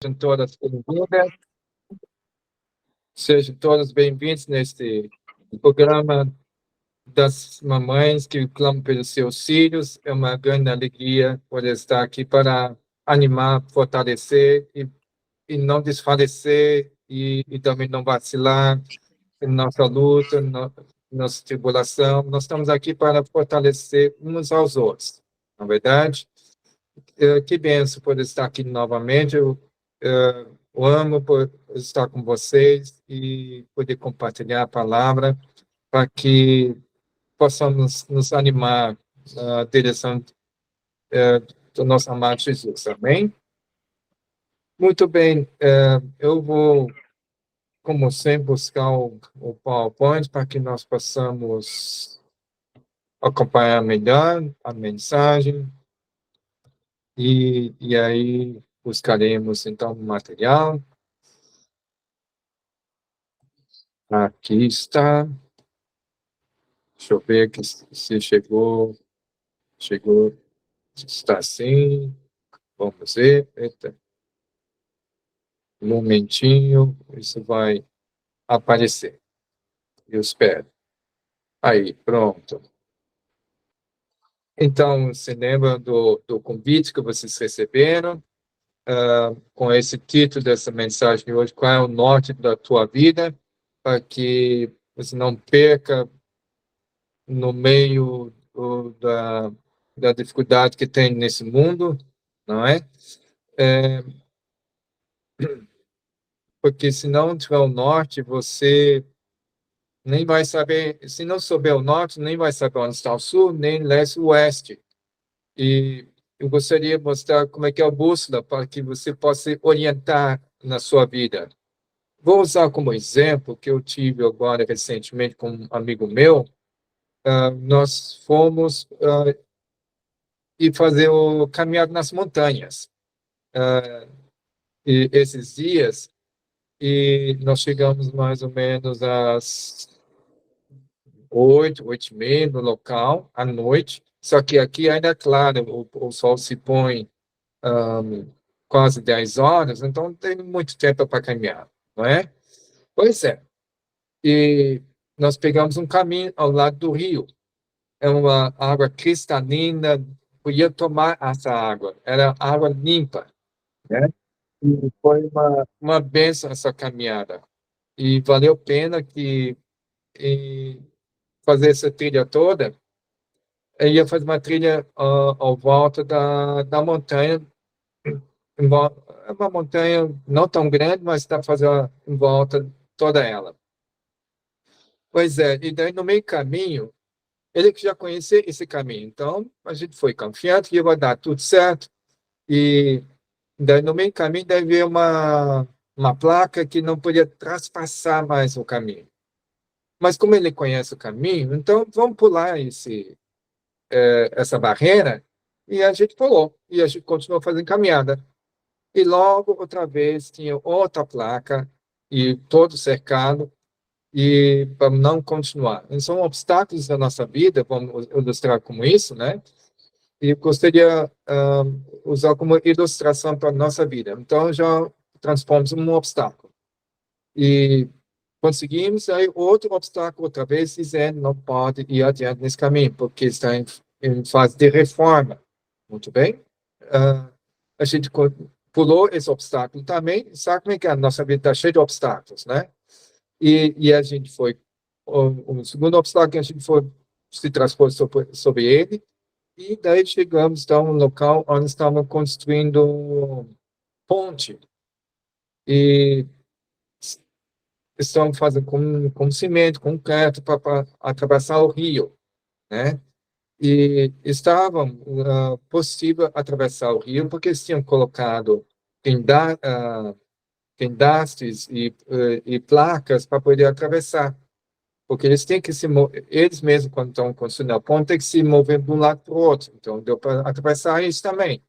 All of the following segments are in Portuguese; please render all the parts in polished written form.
Sejam todas bem-vindas, sejam todos bem-vindos neste programa das mamães que clamam pelos seus filhos. É uma grande alegria poder estar aqui para animar, fortalecer e não desfalecer e também não vacilar em nossa luta, nossa tribulação. Nós estamos aqui para fortalecer uns aos outros, na verdade. Que benção poder estar aqui novamente. Eu amo por estar com vocês e poder compartilhar a palavra para que possamos nos animar na direção do nosso amado Jesus. Amém? Muito bem. Eu vou, como sempre, buscar o PowerPoint para que nós possamos acompanhar melhor a mensagem e aí buscaremos, então, o material. Aqui está. Deixa eu ver aqui se chegou. Chegou. Está assim. Vamos ver. Eita. Um momentinho. Isso vai aparecer. Eu espero. Aí, pronto. Então, se lembra do convite que vocês receberam? Com esse título dessa mensagem de hoje, qual é o norte da tua vida? Para que você não perca no meio da dificuldade que tem nesse mundo, não é? Porque se não tiver o norte, você nem vai saber, se não souber o norte, nem vai saber onde está o sul, nem leste e oeste. E eu gostaria de mostrar como é que é a bússola para que você possa se orientar na sua vida. Vou usar como exemplo que eu tive agora recentemente com um amigo meu. Nós fomos e fazer o caminhada nas montanhas. E esses dias, e nós chegamos mais ou menos às 8h30 no local, à noite. Só que aqui ainda é claro, o sol se põe quase 10 horas, então não tem muito tempo para caminhar, não é? Pois é. E nós pegamos um caminho ao lado do rio. É uma água cristalina, podia tomar essa água, era água limpa, né? E foi uma benção essa caminhada. E valeu a pena que fazer essa trilha toda. Eu ia fazer uma trilha ao volta da montanha. É uma montanha não tão grande, mas dá para fazer em volta toda ela. Pois é, e daí no meio caminho, ele que já conhecia esse caminho. Então, a gente foi confiante que ia dar tudo certo. E daí no meio caminho deve haver uma placa que não podia traspassar mais o caminho. Mas como ele conhece o caminho, então vamos pular essa barreira, e a gente pulou. E a gente continuou fazendo caminhada. E logo, outra vez, tinha outra placa, e todo cercado, e para não continuar. E são obstáculos da nossa vida, vamos ilustrar como isso, né? E eu gostaria usar como ilustração para a nossa vida. Então, já transformamos um obstáculo. E conseguimos, aí outro obstáculo, outra vez, dizendo não pode ir adiante nesse caminho, porque está em fase de reforma. Muito bem? A gente pulou esse obstáculo também. Sabe como é que a nossa vida está cheia de obstáculos, né? E a gente foi, o segundo obstáculo, a gente foi se transpor sobre ele, e daí chegamos então no local onde estavam construindo ponte. E estão fazendo com cimento, concreto, para atravessar o rio, né? E estava possível atravessar o rio porque eles tinham colocado guindastes e placas para poder atravessar. Porque eles têm que eles mesmos, quando estão construindo a ponte, têm que se mover de um lado para o outro. Então, deu para atravessar isso também.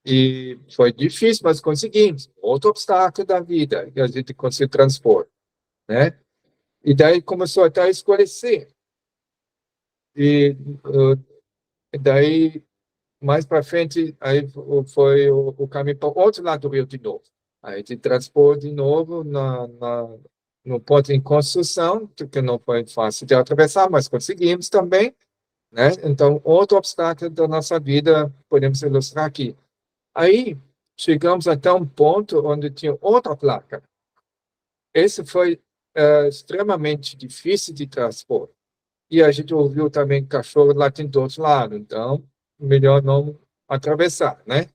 E foi difícil, mas conseguimos. Outro obstáculo da vida que a gente conseguiu transpor, né? E daí começou até a escurecer. E daí mais para frente, aí foi o caminho para o outro lado do rio de novo. Aí a gente transpôs de novo no ponto em construção, que não foi fácil de atravessar, mas conseguimos também, né? Então, outro obstáculo da nossa vida, podemos ilustrar aqui. Aí, chegamos até um ponto onde tinha outra placa. Esse foi extremamente difícil de transpor. E a gente ouviu também cachorro latindo do outro lado, então, melhor não atravessar, né?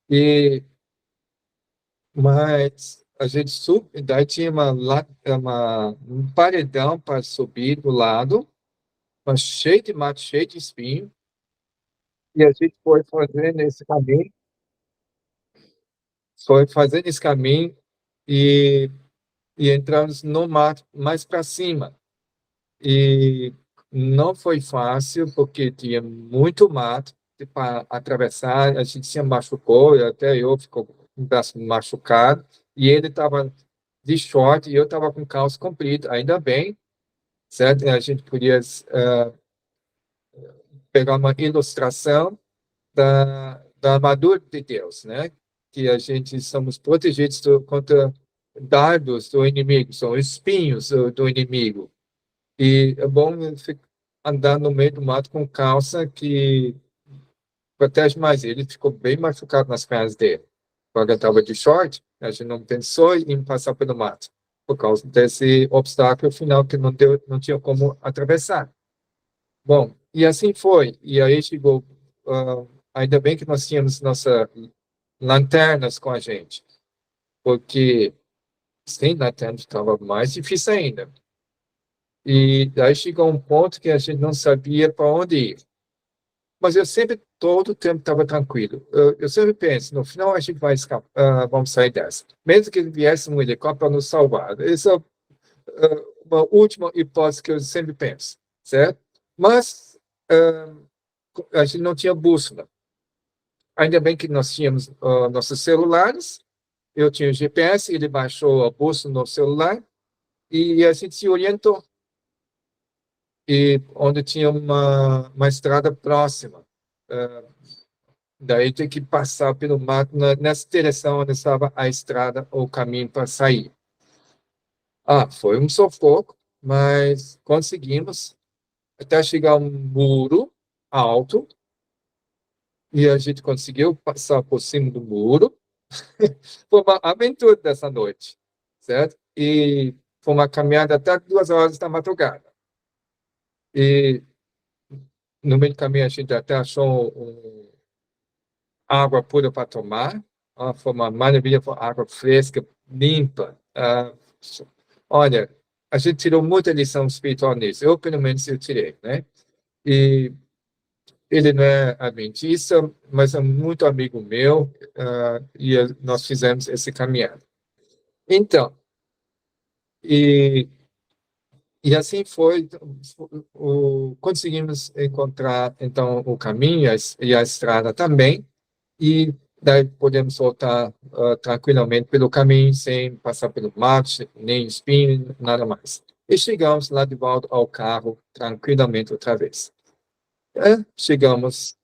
E, mas a gente subiu, daí tinha um paredão para subir do lado, mas cheio de mato, cheio de espinho, e a gente foi fazendo esse caminho e, e entramos no mato mais para cima. E não foi fácil, porque tinha muito mato para atravessar. A gente se machucou, até eu ficou com o braço machucado. E ele estava de short e eu estava com calça comprida. Ainda bem, certo? A gente podia pegar uma ilustração da armadura de Deus, né? Que a gente somos protegidos contra dardos do inimigo, são espinhos do inimigo. E é bom andar no meio do mato com calça que protege mais. Ele ficou bem machucado nas pernas dele. Quando eu estava de short, a gente não pensou em passar pelo mato, por causa desse obstáculo final que não tinha como atravessar. Bom, e assim foi. E aí chegou. Ainda bem que nós tínhamos nossas lanternas com a gente, porque sem lanterna estava mais difícil ainda. E aí chegou um ponto que a gente não sabia para onde ir. Mas eu sempre, todo o tempo, estava tranquilo. Eu sempre penso, no final a gente vai escapar, vamos sair dessa. Mesmo que viesse um helicóptero para nos salvar. Essa é uma última hipótese que eu sempre penso, certo? Mas a gente não tinha bússola. Ainda bem que nós tínhamos nossos celulares, eu tinha o GPS, ele baixou a bússola no celular e a gente se orientou. E onde tinha uma estrada próxima. Daí tem que passar pelo mato nessa direção onde estava a estrada ou o caminho para sair. Foi um sufoco, mas conseguimos até chegar a um muro alto e a gente conseguiu passar por cima do muro. Foi uma aventura dessa noite, certo? E foi uma caminhada até 2 horas da madrugada. E no meio do caminho a gente até achou água pura para tomar. Foi uma maravilha, foi água fresca, limpa. Olha, a gente tirou muita lição espiritual nisso. Eu, pelo menos, eu tirei, né? E ele não é adventista, mas é muito amigo meu, e nós fizemos esse caminhada. Então, e, e assim foi, conseguimos encontrar, então, o caminho e a estrada também, e daí podemos voltar tranquilamente pelo caminho, sem passar pelo mato, nem espinho, nada mais. E chegamos lá de volta ao carro, tranquilamente outra vez. Chegamos,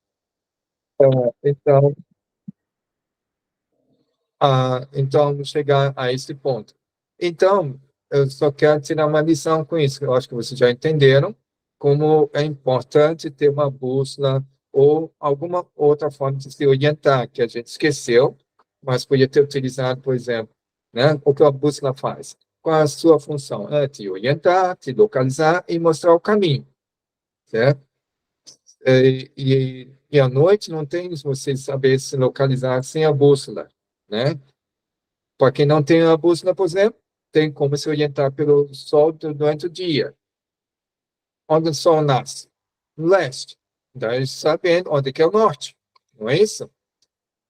então, chegar a esse ponto. Então, eu só quero tirar uma lição com isso. Eu acho que vocês já entenderam como é importante ter uma bússola ou alguma outra forma de se orientar, que a gente esqueceu, mas podia ter utilizado, por exemplo, né? O que a bússola faz? Qual a sua função? É te orientar, te localizar e mostrar o caminho, certo? E à noite não tem você saber se localizar sem a bússola, né? Para quem não tem a bússola, por exemplo, tem como se orientar pelo sol durante o dia. Onde o sol nasce? No leste. Daí sabendo onde que é o norte, não é isso?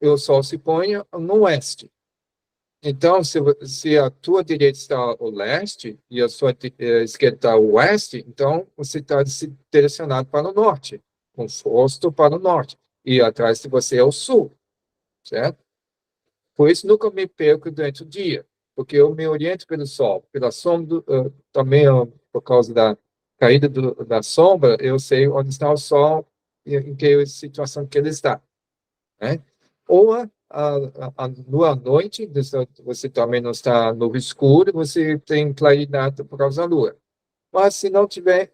E o sol se põe no oeste. Então, se a tua direita está ao leste e a sua esquerda está ao oeste, então você está direcionado para o norte, com rosto para o norte. E atrás de você é o sul, certo? Por isso, nunca me perco durante o dia, porque eu me oriento pelo sol, pela sombra, também por causa da caída da sombra, eu sei onde está o sol em que situação que ele está, né? Ou à noite, você também não está no escuro, você tem claridade por causa da lua. Mas se não tiver,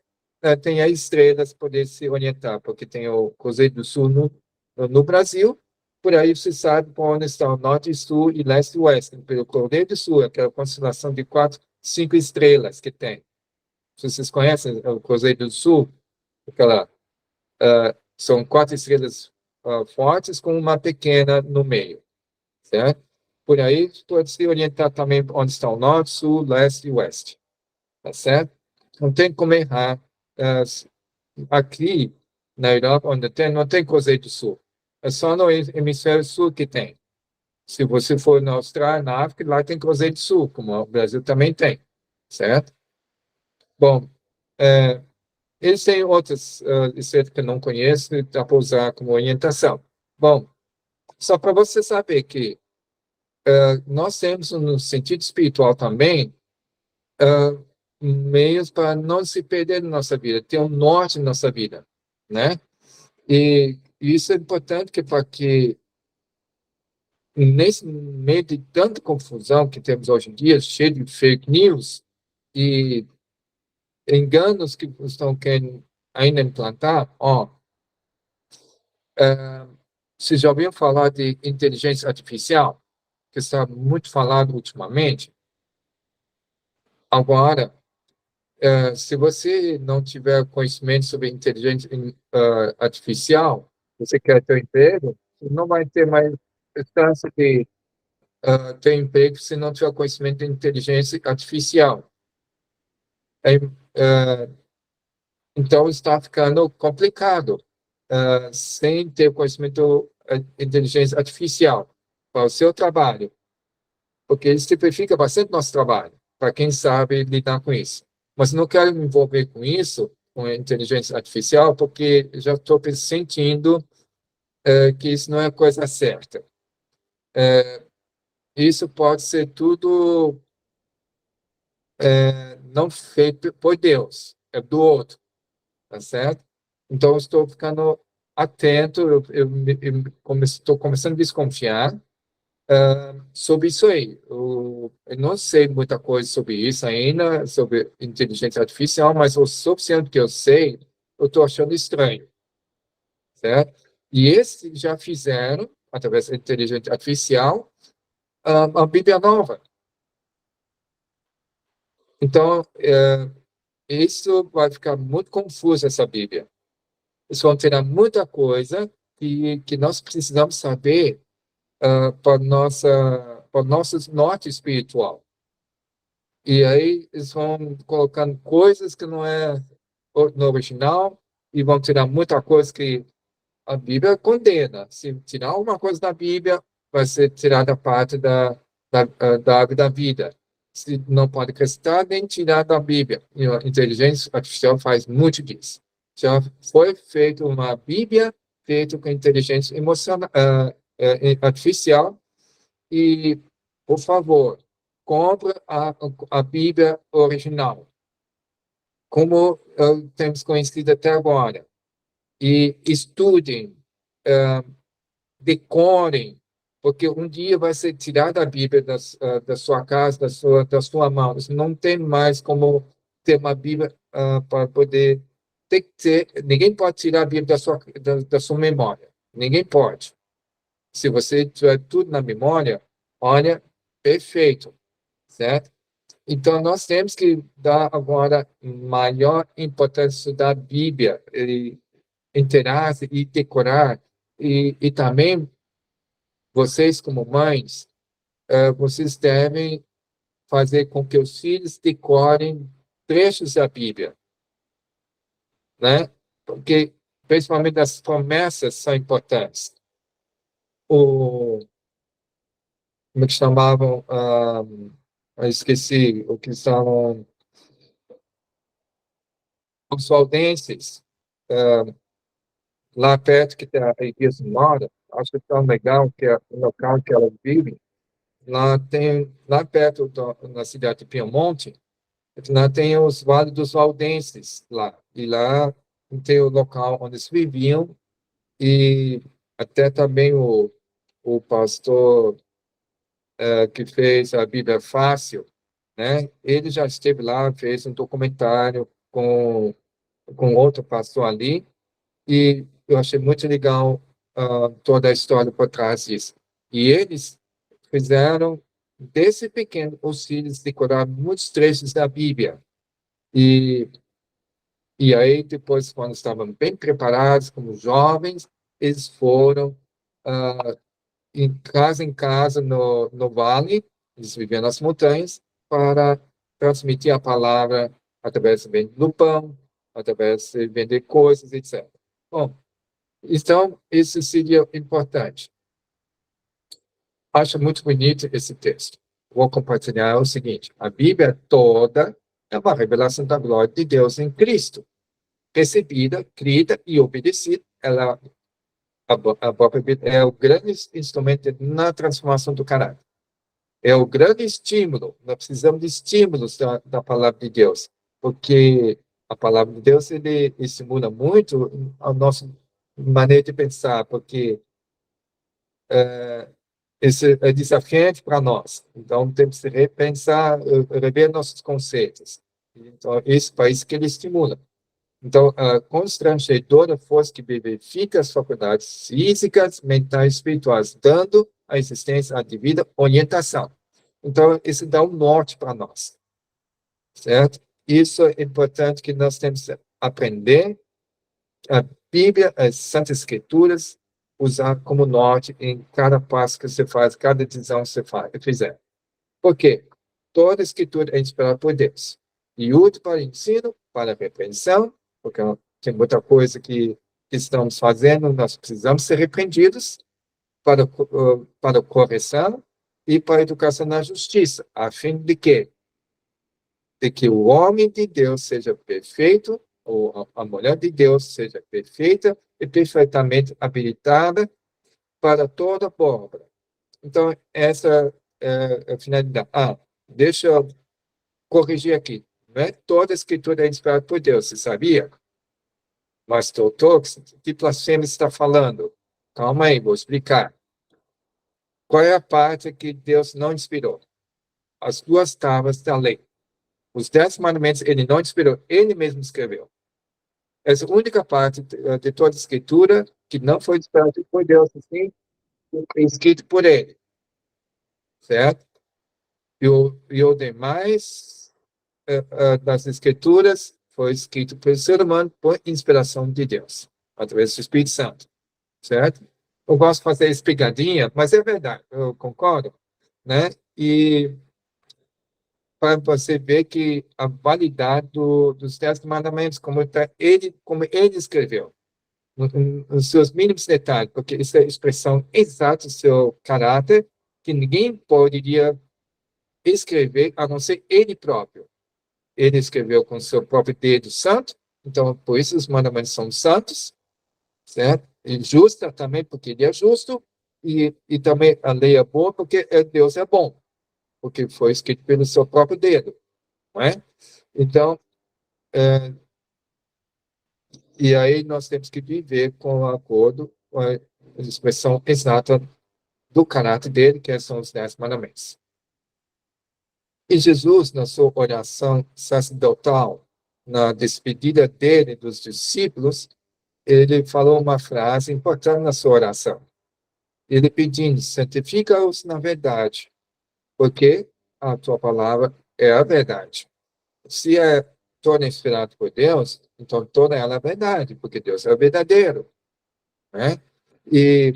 tem as estrelas para poder se orientar, porque tem o Cruzeiro do Sul no Brasil, por aí você sabe por onde estão norte, sul e leste e oeste. Pelo Cruzeiro do Sul, aquela constelação de 4, 5 estrelas que tem. Se vocês conhecem o Cruzeiro do Sul, aquela, são 4 estrelas fortes com uma pequena no meio, certo? Por aí pode se orientar também onde está o norte, sul, leste e oeste, tá certo? Não tem como errar. eh, Aqui na Europa, onde tem, não tem Cruzeiro do Sul. É só no hemisfério sul que tem. Se você for na Austrália, na África, lá tem Cruzeiro do Sul, como o Brasil também tem, certo? Bom, é, eles têm outras estrelas que eu não conheço, dá para usar como orientação. Bom, só para você saber que nós temos, no sentido espiritual também, meios para não se perder na nossa vida, ter um norte na nossa vida, né? E isso é importante para que, nesse meio de tanta confusão que temos hoje em dia, cheio de fake news e enganos que estão querendo ainda implantar, ó, é, vocês já ouviram falar de inteligência artificial, que está muito falado ultimamente? Agora, se você não tiver conhecimento sobre inteligência artificial, você quer ter um emprego, você não vai ter mais chance de ter emprego se não tiver conhecimento de inteligência artificial. É, então, está ficando complicado sem ter conhecimento de inteligência artificial para o seu trabalho, porque isso simplifica bastante nosso trabalho, para quem sabe lidar com isso. Mas não quero me envolver com isso, com a inteligência artificial, porque já estou sentindo que isso não é a coisa certa. Isso pode ser tudo não feito por Deus, é do outro, tá certo? Então, eu estou ficando atento, estou começando a desconfiar sobre isso aí. Eu não sei muita coisa sobre isso ainda, sobre inteligência artificial, mas o suficiente que eu sei, eu estou achando estranho, certo? E esses já fizeram, através da inteligência artificial, a Bíblia Nova. Então, isso vai ficar muito confuso, essa Bíblia. Eles vão tirar muita coisa que nós precisamos saber para nosso norte espiritual. E aí eles vão colocando coisas que não é no original e vão tirar muita coisa que a Bíblia condena. Se tirar alguma coisa da Bíblia, vai ser tirada parte da árvore da vida. Se não pode acrescentar nem tirar da Bíblia. E a inteligência artificial faz muito disso. Já foi feita uma Bíblia feita com inteligência emocional, artificial e, por favor, compre a Bíblia original, como temos conhecido até agora, e estudem, decorem, porque um dia vai ser tirada a Bíblia da sua casa, da sua mão. Você não tem mais como ter uma Bíblia para poder. Tem que ter, ninguém pode tirar a Bíblia da sua memória. Ninguém pode. Se você tiver tudo na memória, olha, perfeito, certo? Então, nós temos que dar agora maior importância estudar a Bíblia, e inteirar-se e decorar, e também vocês, como mães, vocês devem fazer com que os filhos decorem trechos da Bíblia, né? Porque, principalmente, as promessas são importantes. Como é que chamavam? Eu esqueci o que são os valdenses, lá perto que tem a igreja mora, acho que é tão legal que é o local que ela vive. Lá perto na cidade de Piemonte, lá tem os vales dos valdenses lá. E lá tem o local onde eles viviam, e até também o pastor que fez a Bíblia Fácil, né? Ele já esteve lá, fez um documentário com outro pastor ali, e eu achei muito legal toda a história por trás disso. E eles fizeram, desde pequeno, os filhos decorar muitos trechos da Bíblia. E, e aí, depois, quando estavam bem preparados como jovens, eles foram em casa no vale, eles viviam nas montanhas, para transmitir a palavra através de vender do pão, através de vender coisas, etc. Bom, então, isso seria importante. Acho muito bonito esse texto. Vou compartilhar o seguinte: a Bíblia toda é uma revelação da glória de Deus em Cristo, recebida, crida e obedecida. A própria Bíblia é o grande instrumento na transformação do caráter. É o grande estímulo. Nós precisamos de estímulos da palavra de Deus, porque a palavra de Deus ele estimula muito a nossa maneira de pensar, porque esse é desafiante para nós. Então, temos que repensar, rever nossos conceitos. Então, esse país que ele estimula. Então, a constrangedora força que vivifica as faculdades físicas, mentais e espirituais, dando à existência a devida orientação. Então, isso dá um norte para nós, certo? Isso é importante que nós temos que aprender a Bíblia, as Santas Escrituras, usar como norte em cada passo que você faz, cada decisão que você fizer. Por quê? Toda Escritura é inspirada por Deus. E útil para ensino, para repreensão, porque tem muita coisa que estamos fazendo, nós precisamos ser repreendidos para correção e para educação na justiça, a fim de quê? De que o homem de Deus seja perfeito, ou a mulher de Deus seja perfeita e perfeitamente habilitada para toda boa obra. Então, essa é a finalidade. Deixa eu corrigir aqui. Não é toda a escritura é inspirada por Deus, você sabia? Mas, doutor, que blasfêmia está falando? Calma aí, vou explicar. Qual é a parte que Deus não inspirou? As duas tábuas da lei. Os 10 mandamentos ele não inspirou, ele mesmo escreveu. Essa é a única parte de toda a escritura que não foi inspirada por Deus, assim, escrito por ele, certo? E o demais das escrituras foi escrito pelo ser humano por inspiração de Deus, através do Espírito Santo, certo? Eu gosto de fazer essa pegadinha, mas é verdade, eu concordo, né? E para você ver que a validade dos 10 mandamentos, como ele escreveu, nos seus mínimos detalhes, porque isso é a expressão exata do seu caráter, que ninguém poderia escrever a não ser ele próprio. Ele escreveu com seu próprio dedo santo, então por isso os mandamentos são santos, certo? E justa também, porque ele é justo, e também a lei é boa, porque Deus é bom, porque foi escrito pelo seu próprio dedo, não é? Então, e aí nós temos que viver com o acordo com a expressão exata do caráter dele, que são os 10 mandamentos. E Jesus, na sua oração sacerdotal, na despedida dele dos discípulos, ele falou uma frase importante na sua oração. Ele pedindo, santifica-os na verdade, porque a tua palavra é a verdade. Se é toda inspirada por Deus, então toda ela é verdade, porque Deus é o verdadeiro, né? E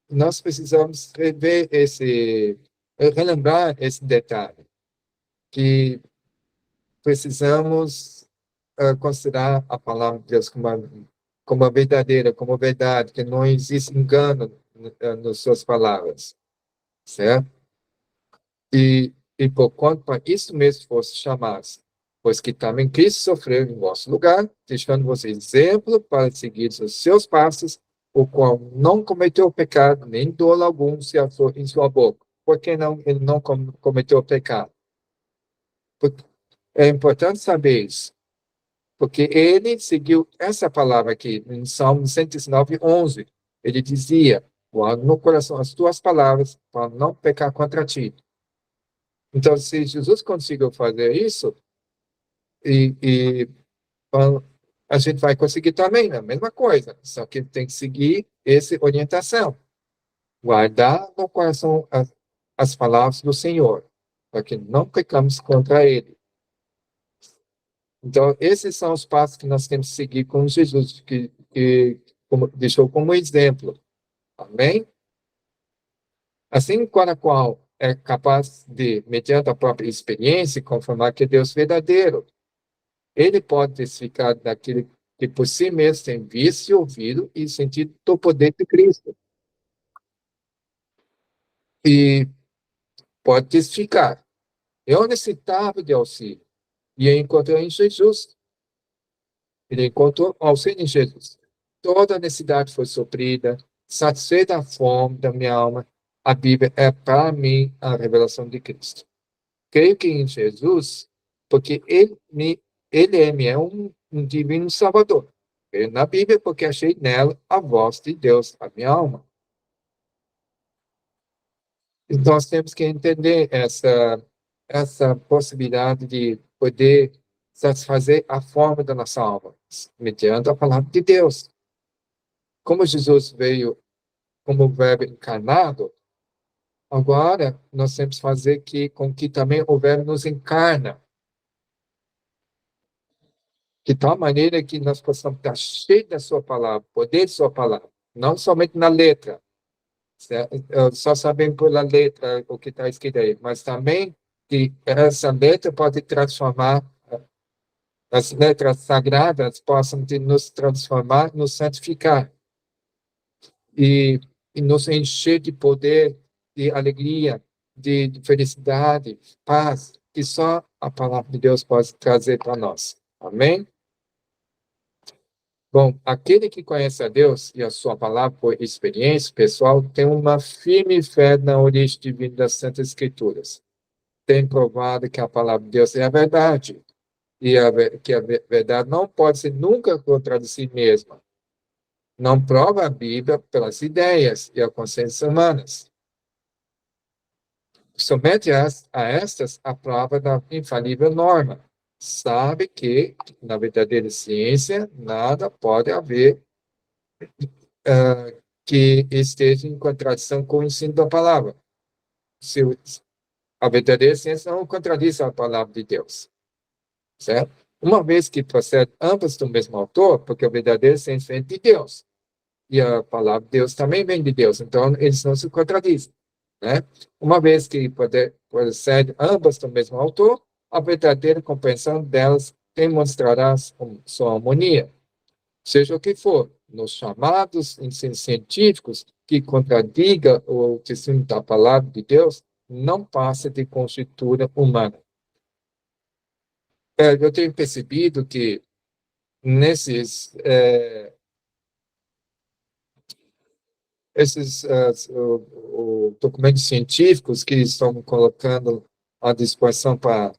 nós precisamos relembrar esse detalhe, que precisamos considerar a palavra de Deus como a verdadeira, como a verdade, que não existe engano nas suas palavras, certo? E por quanto para isso mesmo fosse chamados, pois que também Cristo sofreu em vosso lugar, deixando vocês exemplo para seguir os seus passos, o qual não cometeu pecado, nem dolo algum se achou em sua boca. Por que não, ele não cometeu pecado? Porque é importante saber isso. Porque ele seguiu essa palavra aqui, em Salmo 119, 11. Ele dizia, guarda no coração as tuas palavras, para não pecar contra ti. Então, se Jesus conseguiu fazer isso, então, a gente vai conseguir também, a mesma coisa. Só que tem que seguir essa orientação. Guardar no coração as palavras do Senhor, para que não pecamos contra Ele. Então, esses são os passos que nós temos que seguir com Jesus, que deixou como exemplo. Amém? Assim, cada qual é capaz de, mediante a própria experiência, confirmar que Deus é verdadeiro. Ele pode testificar daquele que por si mesmo tem visto e ouvido e sentido do poder de Cristo. E pode testificar. Eu necessitava de auxílio. E eu encontrei em Jesus. Ele encontrou auxílio em Jesus. Toda a necessidade foi suprida, satisfeita a fome da minha alma. A Bíblia é, para mim, a revelação de Cristo. Creio que em Jesus, porque ele é um divino Salvador. Creio na Bíblia porque achei nela a voz de Deus, a minha alma. E nós temos que entender essa possibilidade de poder satisfazer a forma da nossa alma, mediante a palavra de Deus. Como Jesus veio como Verbo encarnado, agora nós temos que fazer com que também o Verbo nos encarna, de tal maneira que nós possamos estar cheios da sua palavra, poder de sua palavra, não somente na letra, só sabendo pela letra o que está escrito aí, mas também que essa letra pode transformar, as letras sagradas possam nos transformar, nos santificar e nos encher de poder, de alegria, de felicidade, paz, que só a palavra de Deus pode trazer para nós. Amém? Bom, aquele que conhece a Deus e a sua palavra por experiência pessoal tem uma firme fé na origem divina das Santas Escrituras. Tem provado que a palavra de Deus é a verdade e que a verdade não pode ser nunca contra si mesma. Não prova a Bíblia pelas ideias e as consciências humanas. Somente a estas a prova da infalível norma. Sabe que, na verdadeira ciência, nada pode haver que esteja em contradição com o ensino da palavra. Se a verdadeira ciência não contradiz a palavra de Deus, certo? Uma vez que procede ambas do mesmo autor, porque a verdadeira ciência vem de Deus, e a palavra de Deus também vem de Deus, então eles não se contradizem, né? Uma vez que procede ambas do mesmo autor, a verdadeira compreensão delas demonstrará sua harmonia. Seja o que for, nos chamados ensinos científicos que contradiga o testemunho da palavra de Deus, não passa de conjectura humana. Eu tenho percebido que nesses documentos científicos que estão colocando à disposição para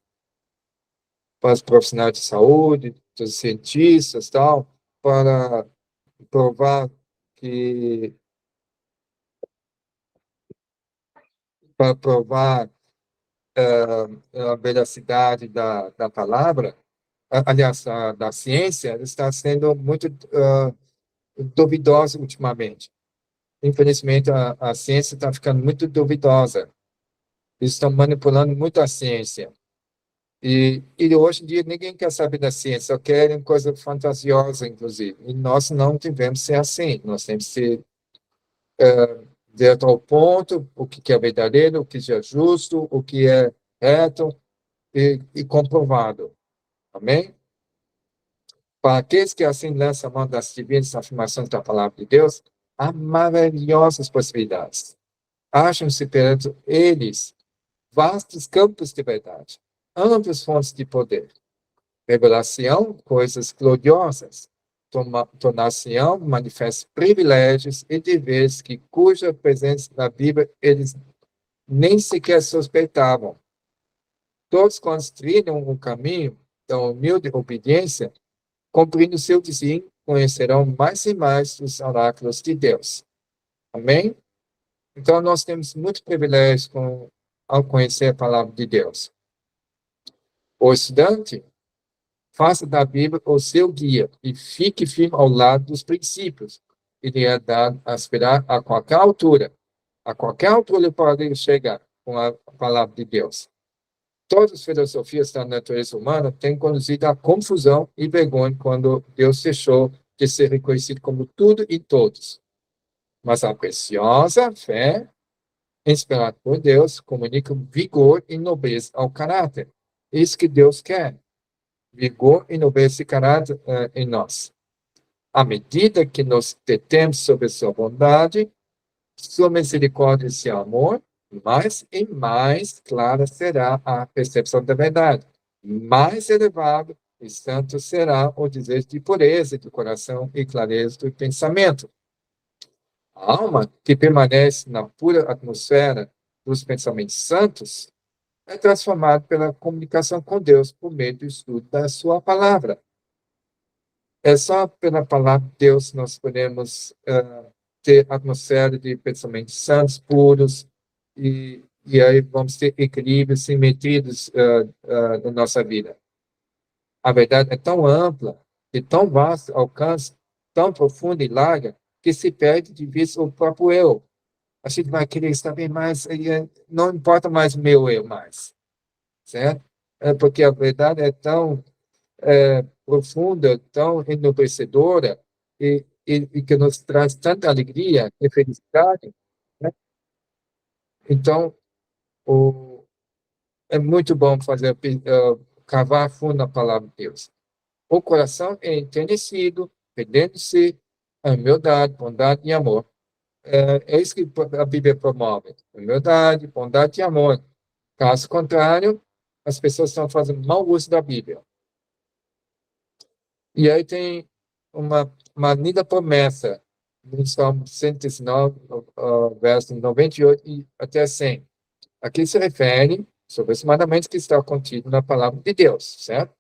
os profissionais de saúde, dos cientistas, tal, para provar que para provar a veracidade da palavra, aliás, da ciência, está sendo muito duvidosa ultimamente. Infelizmente, a ciência está ficando muito duvidosa. Eles estão manipulando muito a ciência. E hoje em dia ninguém quer saber da ciência, só querem coisa fantasiosa, inclusive. E nós não devemos ser assim. Nós temos que ser direto ao ponto, o que é verdadeiro, o que é justo, o que é reto e comprovado. Amém? Para aqueles que assim lançam a mão das divinas afirmações da palavra de Deus, há maravilhosas possibilidades. Acham-se perante eles vastos campos de verdade, amplas fontes de poder, revelação, coisas gloriosas, tornar-se-ão manifestos privilégios e deveres que cuja presença na Bíblia eles nem sequer suspeitavam. Todos quando trilham o caminho da humilde obediência cumprindo seu desígnio, conhecerão mais e mais os oráculos de Deus. Amém? Então, nós temos muito privilégio ao conhecer a palavra de Deus. O estudante, faça da Bíblia o seu guia e fique firme ao lado dos princípios. Ele é dado a aspirar a qualquer altura. A qualquer altura ele pode chegar com a palavra de Deus. Todas as filosofias da natureza humana têm conduzido à confusão e vergonha quando Deus deixou de ser reconhecido como tudo e todos. Mas a preciosa fé, inspirada por Deus, comunica vigor e nobreza ao caráter. Isso que Deus quer. Vigor e nobreza e caráter em nós. À medida que nos detemos sobre sua bondade, sua misericórdia e seu amor, mais e mais clara será a percepção da verdade. Mais elevado e santo será o desejo de pureza do coração e clareza do pensamento. A alma que permanece na pura atmosfera dos pensamentos santos é transformada pela comunicação com Deus por meio do estudo da sua palavra. É só pela palavra de Deus nós podemos ter atmosfera de pensamentos santos, puros, e aí vamos ter equilíbrio, simetria na nossa vida. A verdade é tão ampla, de tão vasto alcance, tão profunda e larga, que se perde de vista o próprio eu. A gente vai querer saber mais, não importa mais o meu eu mais, certo? Porque a verdade é tão profunda, tão enobrecedora e que nos traz tanta alegria e felicidade, né? Então, é muito bom fazer cavar fundo na palavra de Deus. O coração é enternecido, perdendo-se a humildade, bondade e amor. É isso que a Bíblia promove: humildade, bondade e amor. Caso contrário, as pessoas estão fazendo mau uso da Bíblia. E aí tem uma linda promessa no Salmo 119, verso 98 e até 100. Aqui se refere sobre os mandamentos que estão contidos na palavra de Deus, certo?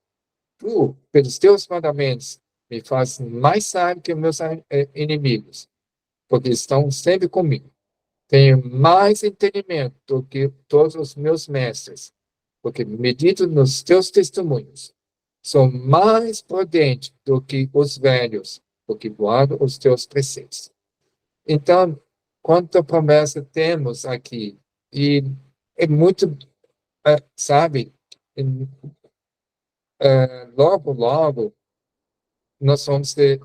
Tu, pelos teus mandamentos, me fazes mais sábio que meus inimigos, porque estão sempre comigo. Tenho mais entendimento do que todos os meus mestres, porque medito nos teus testemunhos. Sou mais prudente do que os velhos, porque guardo os teus preceitos. Então, quanta promessa temos aqui. E é muito, sabe, logo, logo, nós vamos ser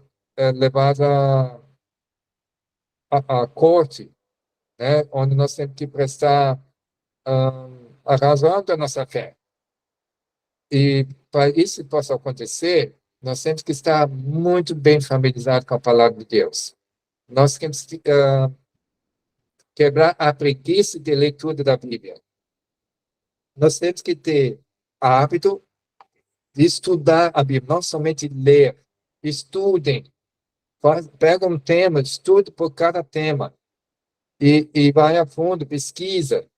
levados à corte, né, onde nós temos que prestar a razão da nossa fé. E para isso possa acontecer, nós temos que estar muito bem familiarizados com a palavra de Deus. Nós temos que quebrar a preguiça de leitura da Bíblia. Nós temos que ter hábito de estudar a Bíblia, não somente ler. Estudem. Pega um tema, estude por cada tema. E vai a fundo, pesquisa.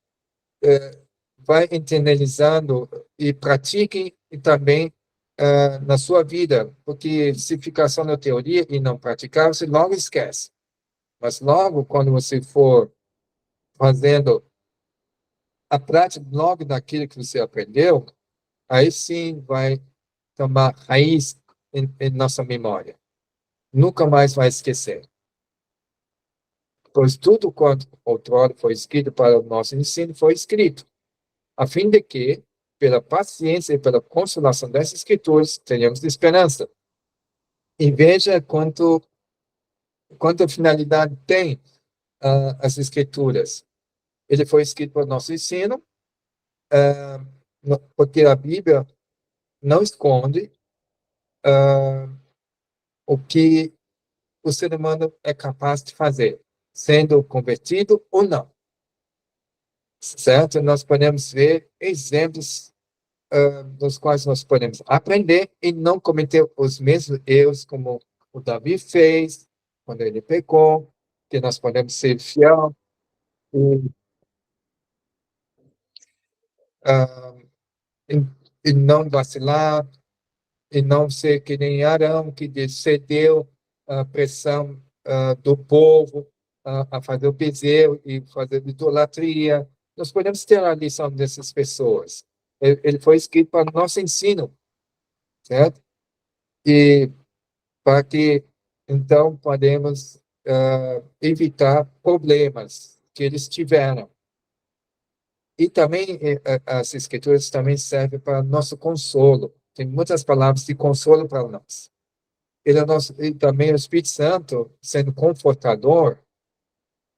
Vai internalizando e pratique e também na sua vida, porque se ficar só na teoria e não praticar, você logo esquece. Mas logo, quando você for fazendo a prática logo daquilo que você aprendeu, aí sim vai tomar raiz em nossa memória. Nunca mais vai esquecer. Pois tudo quanto outrora foi escrito para o nosso ensino foi escrito, a fim de que, pela paciência e pela consolação das Escrituras, tenhamos esperança. E veja quanta finalidade tem as Escrituras. Ele foi escrito para o nosso ensino, porque a Bíblia não esconde o que o ser humano é capaz de fazer, sendo convertido ou não. Certo? Nós podemos ver exemplos dos quais nós podemos aprender e não cometer os mesmos erros como o Davi fez quando ele pecou, que nós podemos ser fiel e, uh, e não vacilar, e não ser que nem Arão, que cedeu à pressão do povo a fazer o bezerro e fazer idolatria. Nós podemos ter a lição dessas pessoas. Ele foi escrito para nosso ensino, certo? E para que, então, podemos evitar problemas que eles tiveram. E também, as escrituras também servem para nosso consolo. Tem muitas palavras de consolo para nós. Ele é nosso, e também o Espírito Santo, sendo confortador,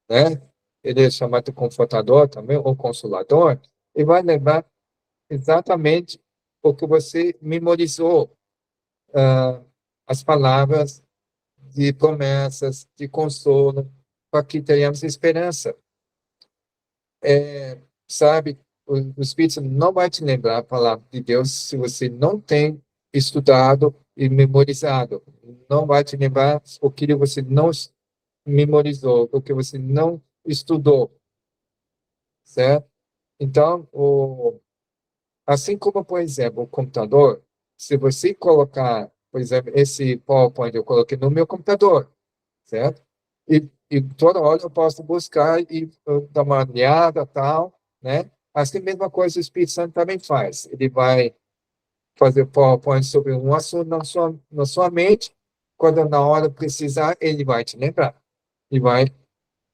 né? Ele é chamado de confortador também, ou consolador, e vai lembrar exatamente o que você memorizou, as palavras de promessas, de consolo, para que tenhamos esperança. Sabe, o Espírito Santo não vai te lembrar a palavra de Deus se você não tem estudado e memorizado. Não vai te lembrar o que você não memorizou, o que você não estudou, certo? Então, assim como, por exemplo, o computador, se você colocar, por exemplo, esse PowerPoint eu coloquei no meu computador, certo? E toda hora eu posso buscar e dar uma olhada, tal, né? Assim, mesma coisa o Espírito Santo também faz. Ele vai fazer PowerPoint sobre um assunto na sua mente, quando na hora precisar, ele vai te lembrar. E vai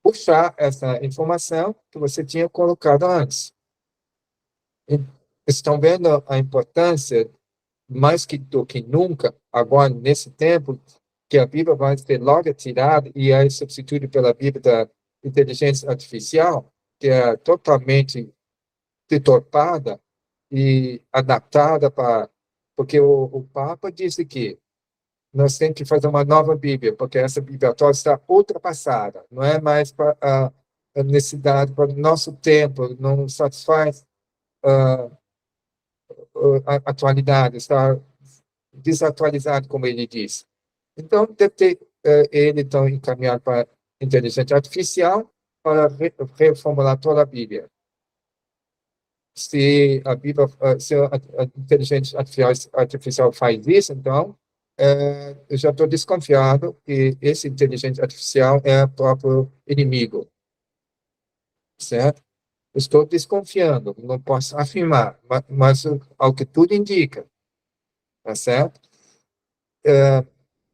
puxar essa informação que você tinha colocado antes. E estão vendo a importância, mais do que nunca, agora, nesse tempo, que a Bíblia vai ser logo tirada e é substituída pela Bíblia da inteligência artificial, que é totalmente deturpada e adaptada para... Porque o Papa disse que nós temos que fazer uma nova Bíblia, porque essa Bíblia atual está ultrapassada, não é mais para a necessidade, para o nosso tempo, não satisfaz a atualidade, está desatualizado, como ele diz. Então, deve ter ele então encaminhado para inteligência artificial para reformular toda a Bíblia. Se a Bíblia, se a inteligência artificial faz isso, então eu já estou desconfiado que esse inteligência artificial é o próprio inimigo, certo? Estou desconfiando, não posso afirmar, mas ao que tudo indica, tá certo?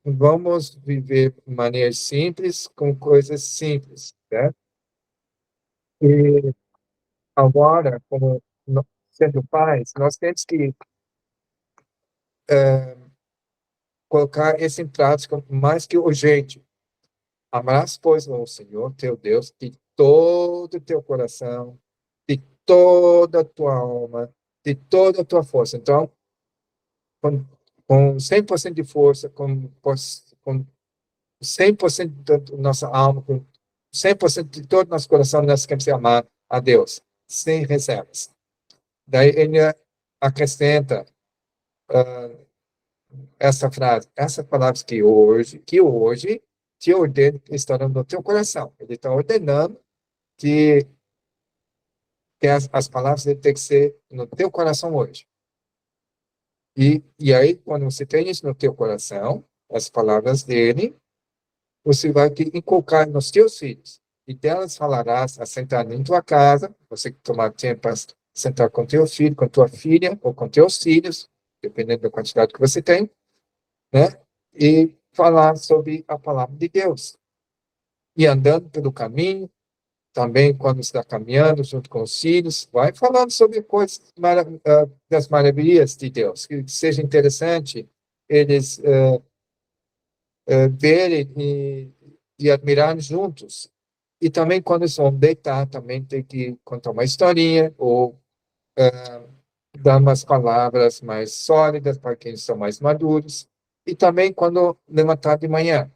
Vamos viver de maneira simples, com coisas simples, certo? E agora, como sendo pais, nós temos que colocar isso em prática mais que urgente. Amarás, pois, o Senhor teu Deus de todo o teu coração, de toda a tua alma, de toda a tua força. Então, com, com 100% de força, com 100% da nossa alma, com 100% de todo o nosso coração, nós queremos amar a Deus, sem reservas. Daí ele acrescenta essa frase, essas palavras que hoje te ordeno que estão no teu coração. Ele está ordenando que, que as palavras têm que ser no teu coração hoje. E aí, quando você tem isso no teu coração, as palavras dele, você vai inculcar nos teus filhos. E delas falarás assentado em tua casa, você que tomar tempo para sentar com teu filho, com tua filha, ou com teus filhos, dependendo da quantidade que você tem, né? E falar sobre a palavra de Deus. E andando pelo caminho, também quando está caminhando junto com os filhos, vai falando sobre coisas das maravilhas de Deus, que seja interessante eles verem e admirarem juntos. E também quando eles vão deitar, também tem que contar uma historinha ou dar umas palavras mais sólidas para quem são mais maduros. E também quando levantar de manhã.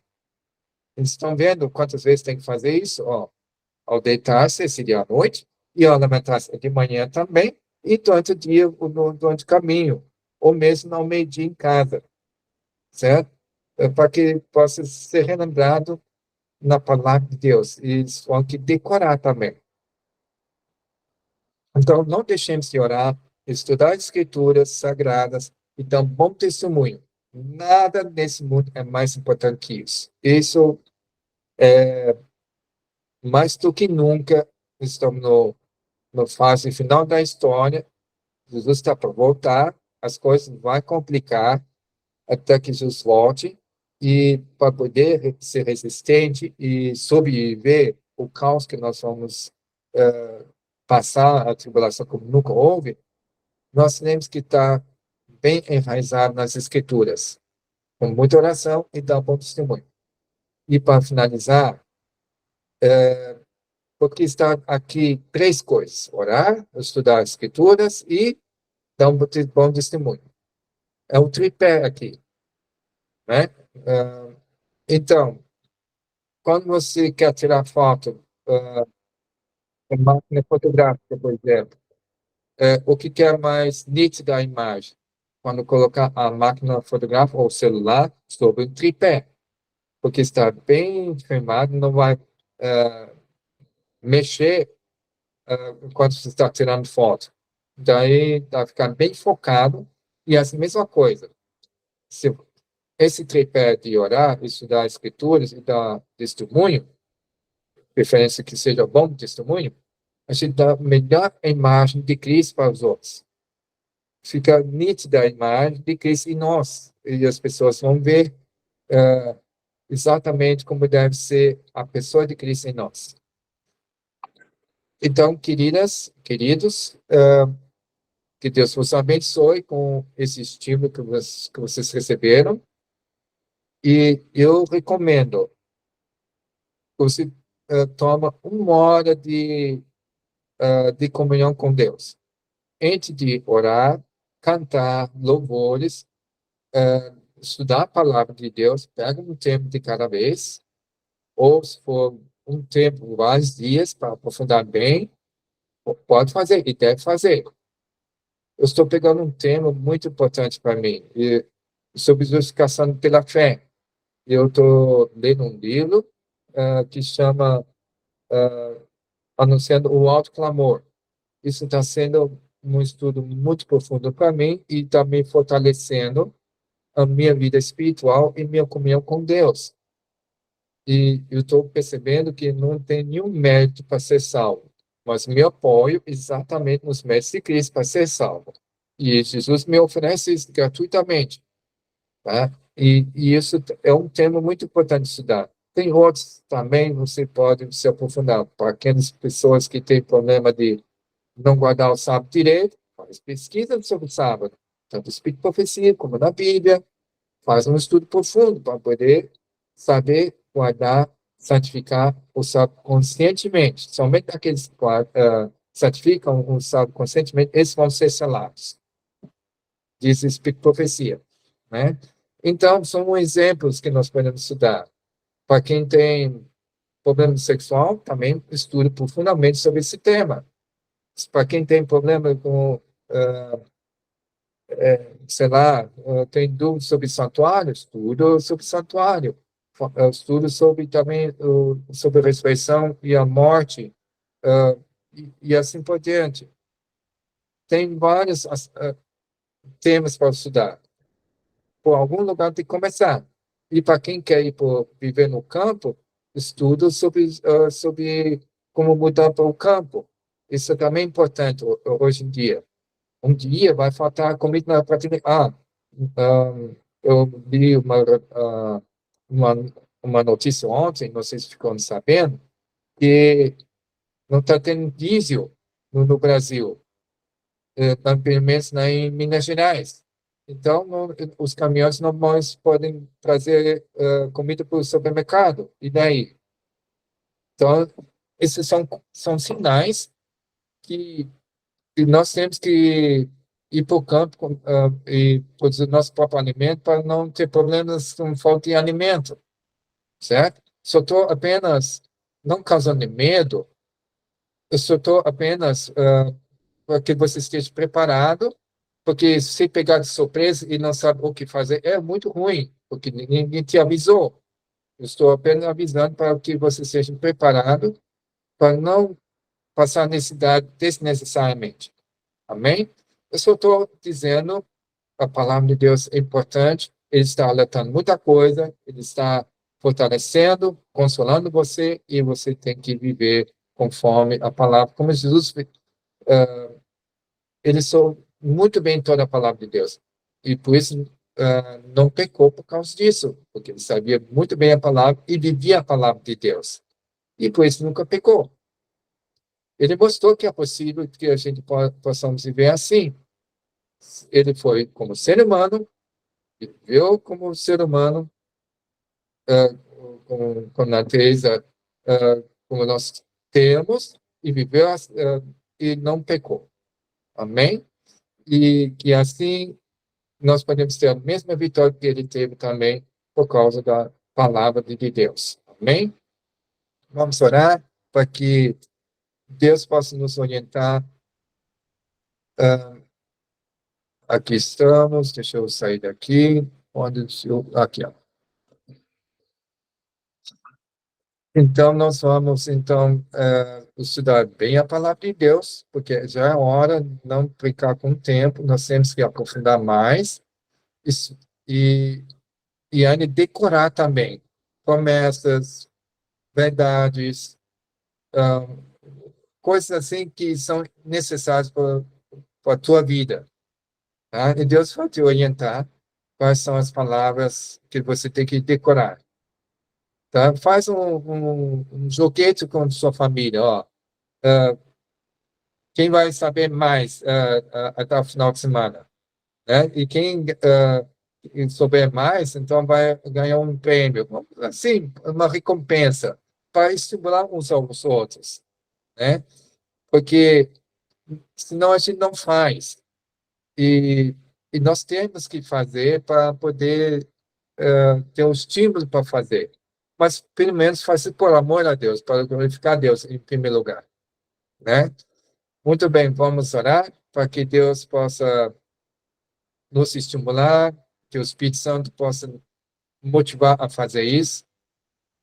Eles estão vendo quantas vezes tem que fazer isso? Ó, ao deitar-se, seria à noite, e ao levantar-se de manhã também, e durante o dia, durante o caminho, ou mesmo ao meio-dia em casa, certo? Para que possa ser relembrado na palavra de Deus. E eles vão que decorar também. Então, não deixemos de orar, estudar as escrituras sagradas e dar um bom testemunho Nada nesse mundo é mais importante que isso. Isso, mais do que nunca, estamos no fase final da história. Jesus está para voltar, as coisas vão complicar até que Jesus volte, e para poder ser resistente e sobreviver o caos que nós vamos passar, a tribulação como nunca houve, nós temos que estar bem enraizado nas Escrituras, com muita oração e dar bom testemunho. E para finalizar, porque está aqui três coisas: orar, estudar as Escrituras e dar um bom testemunho. É um tripé aqui, né? Então, quando você quer tirar foto com máquina fotográfica, por exemplo, o que é mais nítida a imagem? Quando colocar a máquina fotográfica ou o celular sobre o tripé, porque está bem firmado, não vai mexer enquanto você está tirando foto. Daí vai ficar bem focado. E a mesma coisa, se esse tripé de orar, estudar escrituras e dar testemunho, preferência que seja bom testemunho, a gente dá a melhor imagem de Cristo para os outros. Fica nítida a imagem de Cristo em nós. E as pessoas vão ver exatamente como deve ser a pessoa de Cristo em nós. Então, queridas, queridos, que Deus vos abençoe com esse estímulo que vocês receberam. E eu recomendo que você tome 1 hora de comunhão com Deus. Antes de orar, cantar louvores, estudar a palavra de Deus, pega um tempo de cada vez, ou se for um tempo, vários dias, para aprofundar bem, pode fazer e deve fazer. Eu estou pegando um tema muito importante para mim, sobre justificação pela fé. Eu estou lendo um livro que chama Anunciando o Alto Clamor. Isso está sendo um estudo muito profundo para mim e está me fortalecendo a minha vida espiritual e minha comunhão com Deus. E eu estou percebendo que não tem nenhum mérito para ser salvo, mas me apoio exatamente nos méritos de Cristo para ser salvo. E Jesus me oferece isso gratuitamente, tá? E isso é um tema muito importante de estudar. Tem outros também, você pode se aprofundar. Para aquelas pessoas que têm problema de não guardar o sábado direito, faz pesquisa sobre o sábado, tanto no Espírito de Profecia como na Bíblia, faz um estudo profundo para poder saber guardar, santificar o sábado conscientemente. Somente aqueles que santificam o sábado conscientemente, esses vão ser selados. Diz o Espírito de Profecia, né? Então, são exemplos que nós podemos estudar. Para quem tem problema sexual, também estuda profundamente sobre esse tema. Para quem tem problema com, sei lá, tem dúvidas sobre santuário, estudo sobre santuário. Estudo sobre também sobre a ressurreição e a morte, e assim por diante. Tem vários temas para estudar. Por algum lugar tem que começar. E para quem quer ir viver no campo, estudo sobre como mudar para o campo. Isso também é importante hoje em dia. Um dia vai faltar comida na prateleira. Eu li uma, uma notícia ontem, não sei se ficou sabendo, que não está tendo diesel no Brasil, pelo menos em Minas Gerais. Então, os caminhões não mais podem trazer comida para o supermercado. E daí? Então, esses são sinais que nós temos que ir para o campo e produzir nosso próprio alimento para não ter problemas com falta de alimento, certo? Só estou apenas não causando medo, eu só estou apenas para que você esteja preparado, porque se pegar de surpresa e não sabe o que fazer, é muito ruim, porque ninguém te avisou. Eu estou apenas avisando para que você esteja preparado para não passar necessidade desnecessariamente. Amém? Eu só estou dizendo, a palavra de Deus é importante, Ele está alertando muita coisa, ele está fortalecendo, consolando você, e você tem que viver conforme a palavra. Como Jesus, ele soube muito bem toda a palavra de Deus. E por isso não pecou por causa disso, porque ele sabia muito bem a palavra e vivia a palavra de Deus. E por isso nunca pecou. Ele mostrou que é possível que a gente possamos viver assim. Ele foi como ser humano, viveu como ser humano, com natureza como nós temos, e viveu e não pecou. Amém? E que assim nós podemos ter a mesma vitória que ele teve também por causa da palavra de Deus. Amém? Vamos orar para que Deus possa nos orientar. Aqui estamos, deixa eu sair daqui. Aqui, ó. Então, nós vamos, então, estudar bem a palavra de Deus, porque já é hora de não brincar com o tempo, nós temos que aprofundar mais isso, e ainda decorar também promessas, verdades, ah, coisas assim que são necessárias para a tua vida. Tá? E Deus vai te orientar quais são as palavras que você tem que decorar. Tá? Faz um joguete com sua família, ó. Quem vai saber mais até o final de semana, né? E quem souber mais, então vai ganhar um prêmio, assim, uma recompensa para estimular uns aos outros, né? Porque senão a gente não faz. E, e nós temos que fazer para poder ter um estímulo para fazer. Mas, pelo menos, fazer por amor a Deus, para glorificar a Deus em primeiro lugar, né? Muito bem, vamos orar para que Deus possa nos estimular, que o Espírito Santo possa motivar a fazer isso,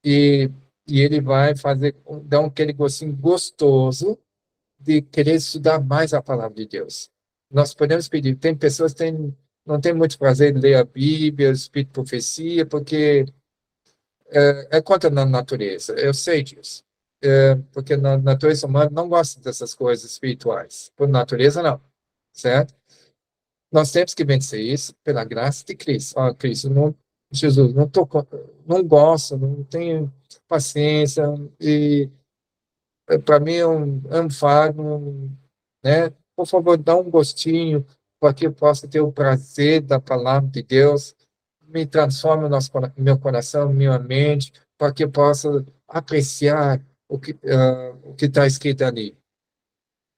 e, e ele vai fazer, dar aquele gostinho gostoso de querer estudar mais a palavra de Deus. Nós podemos pedir, tem pessoas que não têm muito prazer em ler a Bíblia, o Espírito de Profecia, porque é contra a natureza, eu sei disso. Porque a natureza humana não gosta dessas coisas espirituais. Por natureza, não. Certo? Nós temos que vencer isso pela graça de Cristo. Ó, Cristo, não, Jesus, não gosto, não tenho paciência, e para mim é um fardo, né? Por favor, dá um gostinho para que eu possa ter o prazer da palavra de Deus, me transforme meu coração, minha mente, para que eu possa apreciar o que está escrito ali.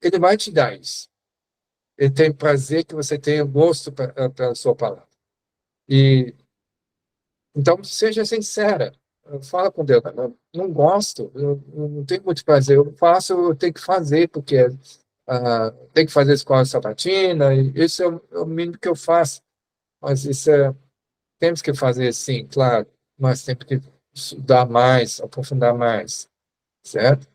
Ele vai te dar isso. Ele tem prazer que você tenha gosto pela sua palavra. E então seja sincera. Fala com Deus. Não gosto, eu não tenho muito prazer. Eu faço, eu tenho que fazer, porque tem que fazer escola sabatina, e isso é o mínimo que eu faço. Mas temos que fazer sim, claro, mas temos que estudar mais, aprofundar mais, certo?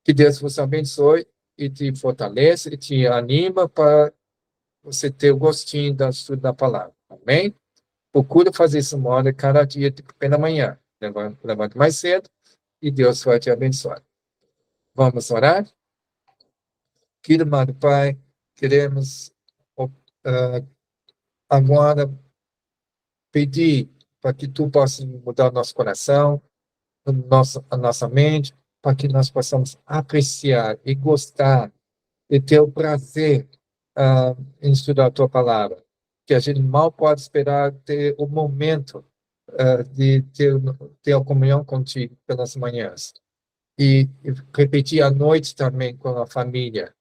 Que Deus vos abençoe e te fortaleça e te anima para você ter o gostinho do estudo da palavra. Amém? Procura fazer isso uma hora cada dia, pela manhã. Levante mais cedo e Deus vai te abençoar. Vamos orar? Querido amado Pai, queremos uh, agora pedir para que Tu possas mudar o nosso coração, a nossa mente, para que nós possamos apreciar e gostar e ter o prazer em estudar a Tua palavra. Que a gente mal pode esperar ter o momento de ter a comunhão contigo pelas manhãs. E repetir à noite também com a família.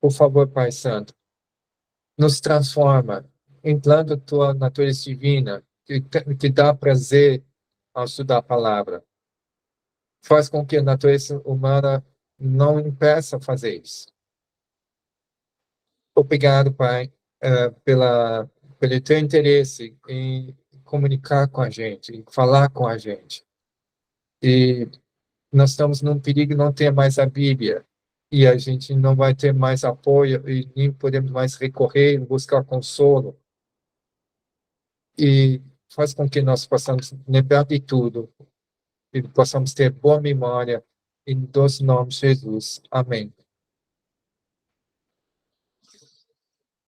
Por favor, Pai Santo, nos transforma, implanta a tua natureza divina, que dá prazer ao estudar a palavra. Faz com que a natureza humana não impeça a fazer isso. Obrigado, Pai, pelo teu interesse em comunicar com a gente, em falar com a gente. E nós estamos num perigo de não ter mais a Bíblia, e a gente não vai ter mais apoio, e nem podemos mais recorrer e buscar consolo. e faz com que nós possamos lembrar de tudo e possamos ter boa memória em dois nomes de Jesus. Amém.